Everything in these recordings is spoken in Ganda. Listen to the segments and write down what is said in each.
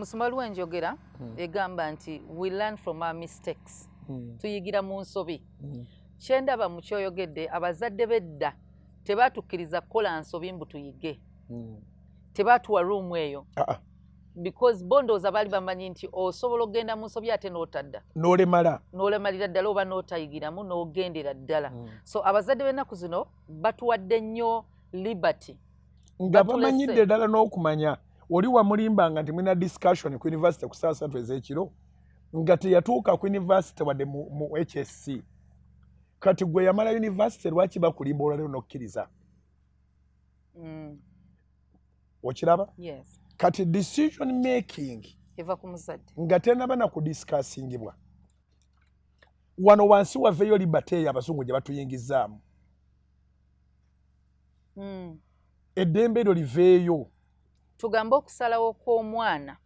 Musumalu enjogera egamba nti we learn from our mistakes. Tuyigira mu nsobi. Kyendaba mu kyoyogedde abazadde bedda tebatukkiriza kukola nsobi mbu tuyige. Tebatuwa room eyo. Because bondoza bali bamanyi nti osobola ogenda mu nsobi ate n'otadda. N'olemalira ddala oba n'otayigiramu n'ogendera ddala. So abazadde b'ennaku zino batuwadde nnyo liberty. Nga bamanyidde ddala n'okumanya oli wamulimbanga nti mulina discussion ku university ku saa 3 ez'ekiro nga teyatuuka ku university wadde mu HSC. Kati gwe yamala university lwaki bakulimba olwalero n'okkiriza? Okiraba? Yes. Kati decision making eva ku muzadde nga tenaba na kudiscussingibwa. Wano wansi waveeyo liberty abazungu gye batuyingizaamu. Eddembe eryo liveeyo. Tugamba okusalawo kw'omwana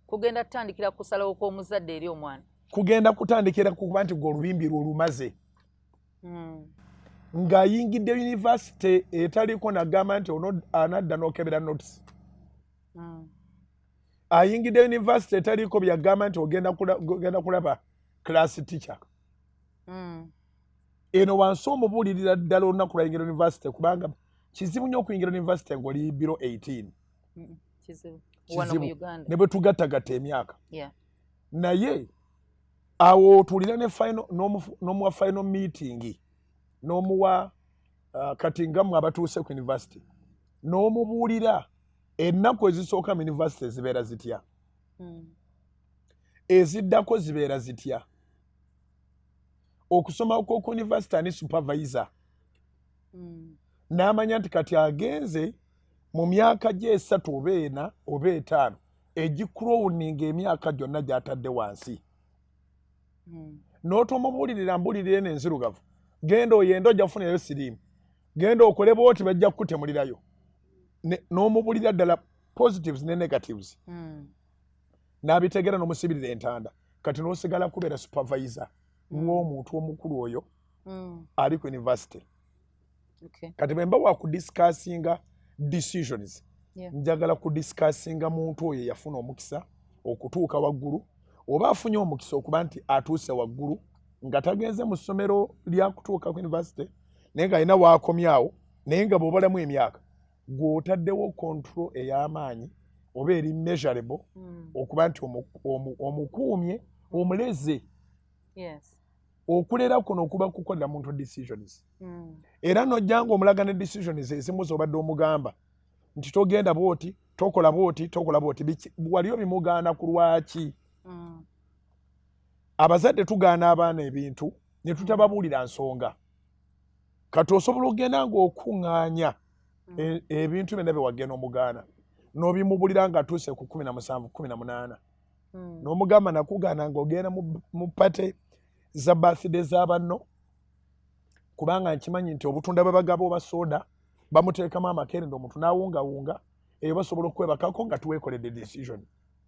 kugenda kutandikira kusalawo kw'omuzadde eri omwana. Kugenda kutandikira kuba nti gwe olubimbi lwo lumaze. Ng'ayingidde university etaliko nagamba nti ono anadda n'okebera notice. Ayingidde university etaliko byagamba nti ogenda kulaba class teacher. Eno wansi omubuulirira ddala olunaku lwayingira university kubanga kizibu nnyo okuyingira university ng'oli biro 18. Kizibu. Wano mu Uganda. Ne bwe tugattagatta emyaka. Naye awo tulina ne n'omuwa final meeting n'omuwa kati nga mmwe abatuuse ku university n'omubuulira ennaku ezisooka mu university zibeera zitya. Eziddako zibeera zitya. Okusoma ku university ani supervisor. N'amanya nti kati agenze mu myaka gye 3 oba 4 oba 5 egikrowning emyaka gyonna gy'atadde wansi. N'otomubuulirira mbuulirire n'enzirugavu. Genda oyendo ojja kufunayo siriimu. Genda okole booti bajja kukutemulirayo. N'omubuulira ddala positives ne negatives. N'abitegera n'omusibirira entanda. Kati n'osigala kubeera supervisor w'omuntu omukulu oyo ali ku university. Kati bwe mba wakudiscussinga decisions. Njagala kudiscussinga muntu oyo yafuna omukisa okutuuka waggulu oba afunye omukisa okuba nti atuuse waggulu nga tagenze mu ssomero lya kutuuka ku university naye nga alina waakomyawo naye nga bw'obalamu emyaka gw'otaddewo control ey'amaanyi oba eri measurable okuba nti omukuumye omuleze. Okulera kuno okuba kukolera muntu decisions. Era n'ojjanga omulaga ne decisions ezimu z'obadde omugamba nti togenda bwoti, tokola bwoti, tokola bwoti. Waliyo bimugaana ku lwaki? Abazadde tugaana abaana ebintu ne tutababuulira nsonga. Kati osobola okugenda ng'okuŋŋaanya ebintu byonna bye wagenda omugaana n'obimubuulira nga atuuse ku 17, 18. N'omugamba nakugaana ng'ogenda mu pate za birthday z'abanno kubanga nkimanyi nti obutunda bwe bagaba oba soda bamuteekamu amakerenda omuntu n'awungawunga eyo basobola okwebakako nga tuweekoledde decision.